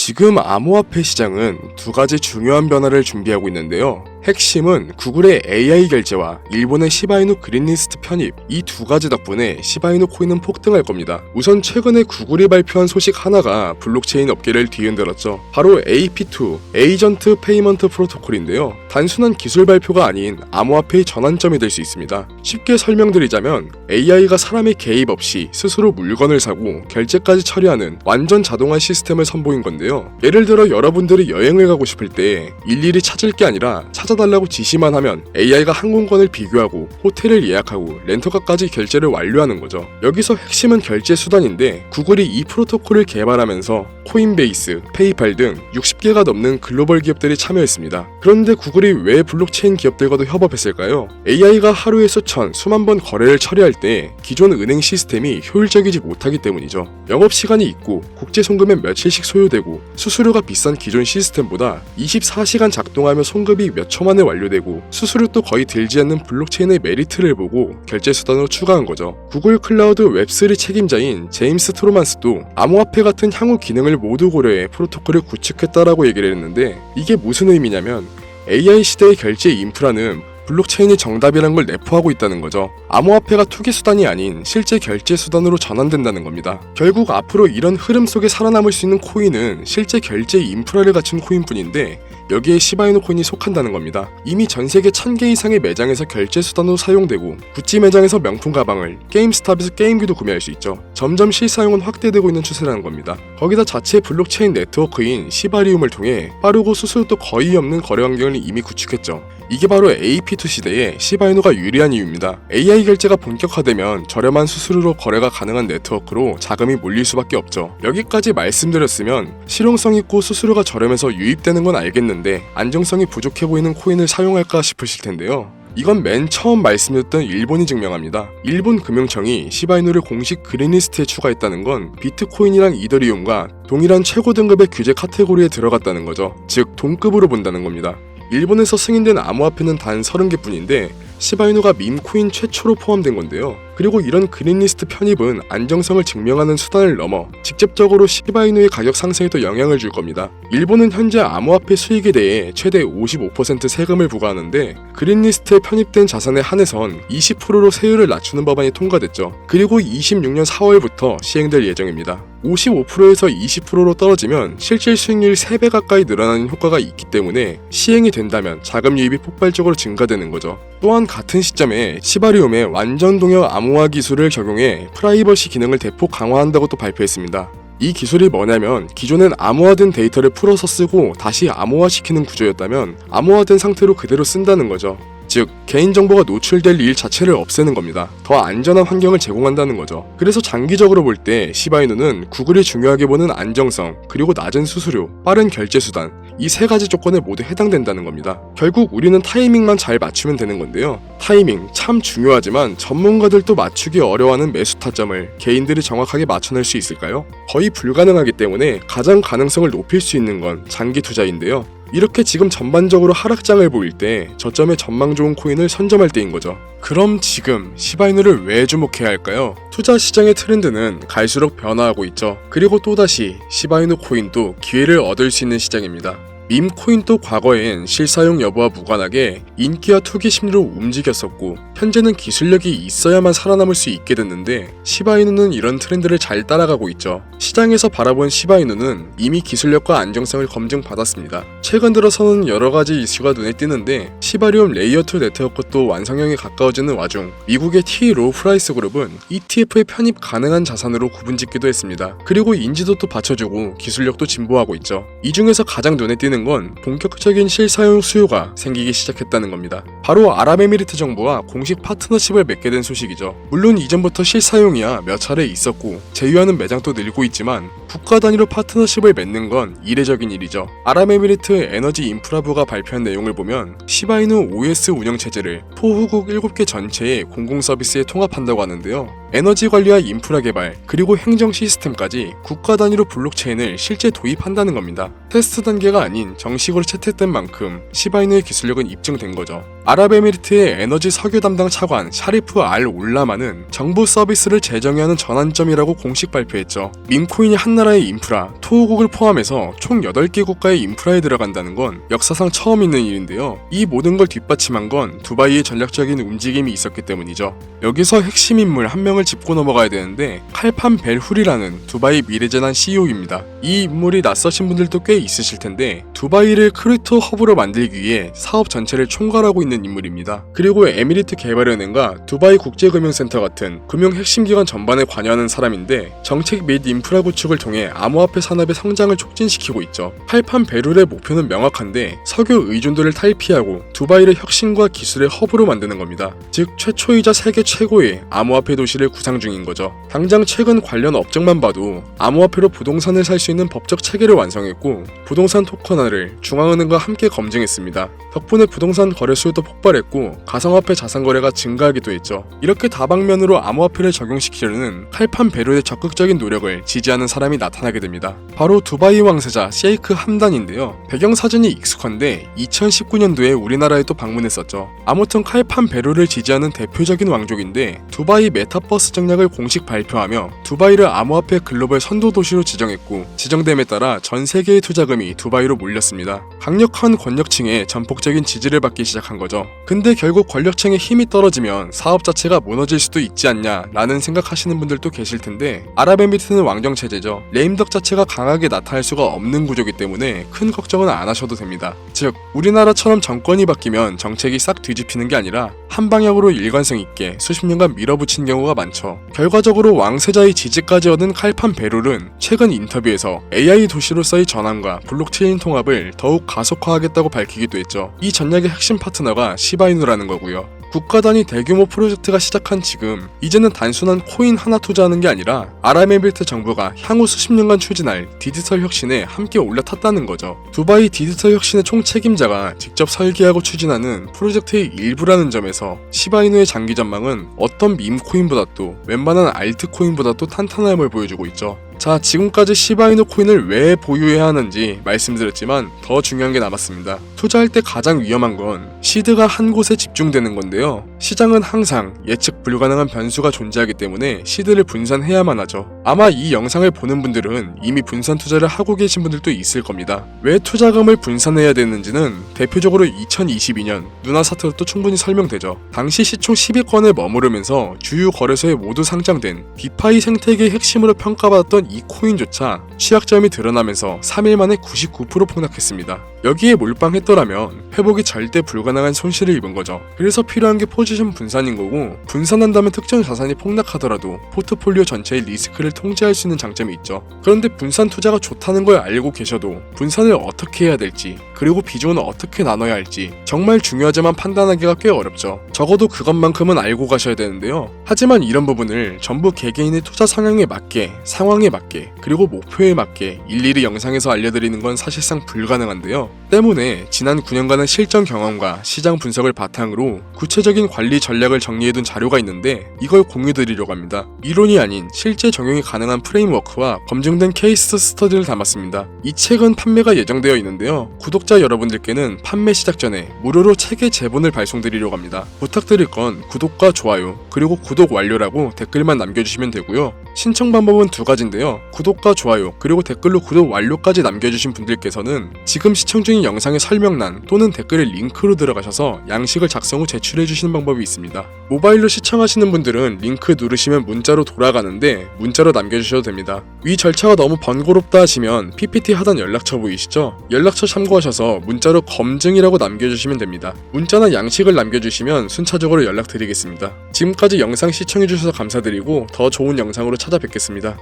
지금 암호화폐 시장은 두 가지 중요한 변화를 준비하고 있는데요. 핵심은 구글의 AI 결제와 일본의 시바이누 그린리스트 편입, 이 두 가지 덕분에 시바이누 코인은 폭등할 겁니다. 우선 최근에 구글이 발표한 소식 하나가 블록체인 업계를 뒤흔들었죠. 바로 AP2, 에이전트 페이먼트 프로토콜인데요. 단순한 기술 발표가 아닌 암호화폐의 전환점이 될 수 있습니다. 쉽게 설명드리자면 AI가 사람의 개입 없이 스스로 물건을 사고 결제까지 처리하는 완전 자동화 시스템을 선보인 건데요. 예를 들어 여러분들이 여행을 가고 싶을 때 일일이 찾을 게 아니라 찾아달라고 지시만 하면 AI가 항공권을 비교하고 호텔을 예약하고 렌터카까지 결제를 완료하는 거죠. 여기서 핵심은 결제 수단인데 구글이 이 프로토콜을 개발하면서 코인베이스, 페이팔 등 60개가 넘는 글로벌 기업들이 참여했습니다. 그런데 구글이 왜 블록체인 기업들과도 협업했을까요? AI가 하루에 수천, 수만 번 거래를 처리할 때 기존 은행 시스템이 효율적이지 못하기 때문이죠. 영업시간이 있고 국제 송금에 며칠씩 소요되고 수수료가 비싼 기존 시스템보다 24시간 작동하며 송금이 몇 초 만에 완료되고 수수료도 거의 들지 않는 블록체인의 메리트를 보고 결제 수단으로 추가한 거죠. 구글 클라우드 웹3 책임자인 제임스 트로만스도 암호화폐 같은 향후 기능을 모두 고려해 프로토콜을 구축했다라고 얘기를 했는데, 이게 무슨 의미냐면 AI 시대의 결제 인프라는 블록체인이 정답이란 걸 내포하고 있다는 거죠. 암호화폐가 투기 수단이 아닌 실제 결제 수단으로 전환된다는 겁니다. 결국 앞으로 이런 흐름 속에 살아남을 수 있는 코인은 실제 결제 인프라를 갖춘 코인뿐인데 여기에 시바이누 코인이 속한다는 겁니다. 이미 전세계 1000개 이상의 매장에서 결제 수단으로 사용되고 구찌 매장에서 명품 가방을, 게임스탑에서 게임기도 구매할 수 있죠. 점점 실사용은 확대되고 있는 추세라는 겁니다. 거기다 자체 블록체인 네트워크인 시바리움을 통해 빠르고 수수료도 거의 없는 거래 환경을 이미 구축했죠. 이게 바로 AP2 시대에 시바이누가 유리한 이유입니다. AI 결제가 본격화되면 저렴한 수수료로 거래가 가능한 네트워크로 자금이 몰릴 수밖에 없죠. 여기까지 말씀드렸으면 실용성 있고 수수료가 저렴해서 유입되는 건 알겠는데 안정성이 부족해 보이는 코인을 사용할까 싶으실 텐데요. 이건 맨 처음 말씀드렸던 일본이 증명합니다. 일본 금융청이 시바이누를 공식 그린리스트에 추가했다는 건 비트코인이랑 이더리움과 동일한 최고 등급의 규제 카테고리에 들어갔다는 거죠. 즉 동급으로 본다는 겁니다. 일본에서 승인된 암호화폐는 단 30개 뿐인데 시바이누가 밈코인 최초로 포함된 건데요. 그리고 이런 그린리스트 편입은 안정성을 증명하는 수단을 넘어 직접적으로 시바이누의 가격 상승에도 영향을 줄 겁니다. 일본은 현재 암호화폐 수익에 대해 최대 55% 세금을 부과하는데 그린리스트에 편입된 자산에 한해선 20%로 세율을 낮추는 법안이 통과됐죠. 그리고 26년 4월부터 시행될 예정입니다. 55%에서 20%로 떨어지면 실질 수익률이 3배 가까이 늘어나는 효과가 있기 때문에 시행이 된다면 자금 유입이 폭발적으로 증가되는 거죠. 또한 같은 시점에 시바리움의 완전 동역 암호화 기술을 적용해 프라이버시 기능을 대폭 강화한다고 또 발표했습니다. 이 기술이 뭐냐면 기존엔 암호화된 데이터를 풀어서 쓰고 다시 암호화시키는 구조였다면 암호화된 상태로 그대로 쓴다는 거죠. 즉 개인정보가 노출될 일 자체를 없애는 겁니다. 더 안전한 환경을 제공한다는 거죠. 그래서 장기적으로 볼 때 시바이누는 구글이 중요하게 보는 안정성, 그리고 낮은 수수료, 빠른 결제 수단, 이 세 가지 조건에 모두 해당된다는 겁니다. 결국 우리는 타이밍만 잘 맞추면 되는 건데요. 타이밍 참 중요하지만 전문가들도 맞추기 어려워하는 매수 타점을 개인들이 정확하게 맞춰낼 수 있을까요? 거의 불가능하기 때문에 가장 가능성을 높일 수 있는 건 장기 투자인데요. 이렇게 지금 전반적으로 하락장을 보일 때 저점에 전망 좋은 코인을 선점할 때인 거죠. 그럼 지금 시바이누를 왜 주목해야 할까요? 투자 시장의 트렌드는 갈수록 변화하고 있죠. 그리고 또다시 시바이누 코인도 기회를 얻을 수 있는 시장입니다. 밈코인도 과거엔 실사용 여부와 무관하게 인기와 투기 심리로 움직였었고 현재는 기술력이 있어야만 살아남을 수 있게 됐는데 시바이누는 이런 트렌드를 잘 따라가고 있죠. 시장에서 바라본 시바이누는 이미 기술력과 안정성을 검증받았습니다. 최근 들어서는 여러가지 이슈가 눈에 띄는데 시바리움 레이어2 네트워크도 완성형에 가까워지는 와중 미국의 T 로우 프라이스 그룹은 ETF에 편입 가능한 자산으로 구분짓기도 했습니다. 그리고 인지도도 받쳐주고 기술력도 진보하고 있죠. 이 중에서 가장 눈에 띄는 건 본격적인 실사용 수요가 생기기 시작했다는 겁니다. 바로 아랍에미리트 정부와 공식 파트너십을 맺게 된 소식이죠. 물론 이전부터 실사용이야 몇 차례 있었고 제휴하는 매장도 늘고 있지만 국가 단위로 파트너십을 맺는 건 이례적인 일이죠. 아랍에미리트 에너지 인프라부가 발표한 내용을 보면 시바이누 OS 운영 체제를 포후국 7개 전체의 공공 서비스에 통합한다고 하는데요. 에너지 관리와 인프라 개발, 그리고 행정 시스템까지 국가 단위로 블록체인을 실제 도입한다는 겁니다. 테스트 단계가 아닌 정식으로 채택된 만큼 시바이누의 기술력은 입증된 거죠. 아랍에미리트의 에너지 석유 담당 차관 샤리프 알 올라마는 정부 서비스를 재정의하는 전환점이라고 공식 발표했죠. 밈코인이 한 나라의 인프라, 토호국을 포함해서 총 8개 국가의 인프라에 들어간다는 건 역사상 처음 있는 일인데요. 이 모든 걸 뒷받침한 건 두바이의 전략적인 움직임이 있었기 때문이죠. 여기서 핵심 인물 한 명을 짚고 넘어가야 되는데 칼판 벨훌이라는 두바이 미래재단 CEO입니다. 이 인물이 낯서신 분들도 꽤 있으실 텐데 두바이를 크립토 허브로 만들기 위해 사업 전체를 총괄하고 있는 인물입니다. 그리고 에미리트 개발은행과 두바이 국제금융센터 같은 금융 핵심 기관 전반에 관여하는 사람인데 정책 및 인프라 구축을 통해 암호화폐 산업의 성장을 촉진시키고 있죠. 칼판 벨훌의 목표는 명확한데 석유 의존도를 탈피하고 두바이를 혁신과 기술의 허브로 만드는 겁니다. 즉 최초이자 세계 최고의 암호화폐 도시를 구상 중인 거죠. 당장 최근 관련 업적만 봐도 암호화폐로 부동산을 살 수 있는 법적 체계를 완성했고 부동산 토큰화를 중앙은행과 함께 검증했습니다. 덕분에 부동산 거래수도 폭발했고 가상화폐 자산 거래가 증가하기도 했죠. 이렇게 다방면으로 암호화폐를 적용시키려는 칼판 벨훌의 적극적인 노력을 지지하는 사람이 나타나게 됩니다. 바로 두바이 왕세자 셰이크 함단인데요. 배경 사진이 익숙한데 2019년도에 우리나라에 또 방문했었죠. 아무튼 칼판 벨훌을 지지하는 대표적인 왕족인데 두바이 메타버스 정략을 공식 발표하며 두바이를 암호화폐 글로벌 선도 도시로 지정했고 지정됨에 따라 전 세계의 투자금이 두바이로 몰렸습니다. 강력한 권력층의 전폭적인 지지를 받기 시작한 거죠. 근데 결국 권력층의 힘이 떨어지면 사업 자체가 무너질 수도 있지 않냐 라는 생각하시는 분들도 계실 텐데 아랍에미리트는 왕정 체제죠. 레임덕 자체가 강하게 나타날 수가 없는 구조이기 때문에 큰 걱정은 안 하셔도 됩니다. 즉 우리나라처럼 정권이 바뀌면 정책이 싹 뒤집히는 게 아니라 한 방향으로 일관성 있게 수십 년간 밀어붙인 경우가 많죠. 결과적으로 왕세자의 지지까지 얻은 칼판 벨훌은 최근 인터뷰에서 AI 도시로서의 전환과 블록체인 통합을 더욱 가속화하겠다고 밝히기도 했죠. 이 전략의 핵심 파트너가 시바이누라는 거고요. 국가 단위 대규모 프로젝트가 시작한 지금 이제는 단순한 코인 하나 투자하는 게 아니라 아랍에미리트 정부가 향후 수십 년간 추진할 디지털 혁신에 함께 올라탔다는 거죠. 두바이 디지털 혁신의 총책임자가 직접 설계하고 추진하는 프로젝트의 일부라는 점에서 시바이누의 장기 전망은 어떤 밈코인보다도 웬만한 알트코인보다도 탄탄함을 보여주고 있죠. 자, 지금까지 시바이누 코인을 왜 보유해야 하는지 말씀드렸지만 더 중요한 게 남았습니다. 투자할 때 가장 위험한 건 시드가 한 곳에 집중되는 건데요. 시장은 항상 예측 불가능한 변수가 존재하기 때문에 시드를 분산해야만 하죠. 아마 이 영상을 보는 분들은 이미 분산 투자를 하고 계신 분들도 있을 겁니다. 왜 투자금을 분산해야 되는지는 대표적으로 2022년 누나 사태로도 충분히 설명되죠. 당시 시총 10위권에 머무르면서 주요 거래소에 모두 상장된 디파이 생태계의 핵심으로 평가받았던 이 코인조차 취약점이 드러나면서 3일 만에 99% 폭락했습니다. 여기에 몰빵했더라면 회복이 절대 불가능한 손실을 입은 거죠. 그래서 필요한 게 포지션 분산인 거고 분산한다면 특정 자산이 폭락하더라도 포트폴리오 전체의 리스크를 통제할 수 있는 장점이 있죠. 그런데 분산 투자가 좋다는 걸 알고 계셔도 분산을 어떻게 해야 될지 그리고 비중은 어떻게 나눠야 할지 정말 중요하지만 판단하기가 꽤 어렵죠. 적어도 그것만큼은 알고 가셔야 되는데요. 하지만 이런 부분을 전부 개개인의 투자 성향에 맞게 상황에 맞게 그리고 목표에 맞게 일일이 영상에서 알려드리는 건 사실상 불가능한데요. 때문에 지난 9년간의 실전 경험과 시장 분석을 바탕으로 구체적인 관리 전략을 정리해둔 자료가 있는데 이걸 공유드리려고 합니다. 이론이 아닌 실제 적용이 가능한 프레임워크와 검증된 케이스 스터디를 담았습니다. 이 책은 판매가 예정되어 있는데요. 구독자 여러분들께는 판매 시작 전에 무료로 책의 제본을 발송드리려고 합니다. 부탁드릴 건 구독과 좋아요 그리고 구독 완료라고 댓글만 남겨주시면 되고요. 신청 방법은 두 가지인데요. 구독과 좋아요 그리고 댓글로 구독 완료까지 남겨주신 분들께서는 지금 시청 중인 영상의 설명란 또는 댓글에 링크로 들어가셔서 양식을 작성 후 제출해주시는 방법이 있습니다. 모바일로 시청하시는 분들은 링크 누르시면 문자로 돌아가는데 문자로 남겨주셔도 됩니다. 위 절차가 너무 번거롭다 하시면 PPT 하단 연락처 보이시죠? 연락처 참고하셔서 문자로 검증이라고 남겨주시면 됩니다. 문자나 양식을 남겨주시면 순차적으로 연락드리겠습니다. 지금까지 영상 시청해주셔서 감사드리고 더 좋은 영상으로 찾아뵙겠습니다.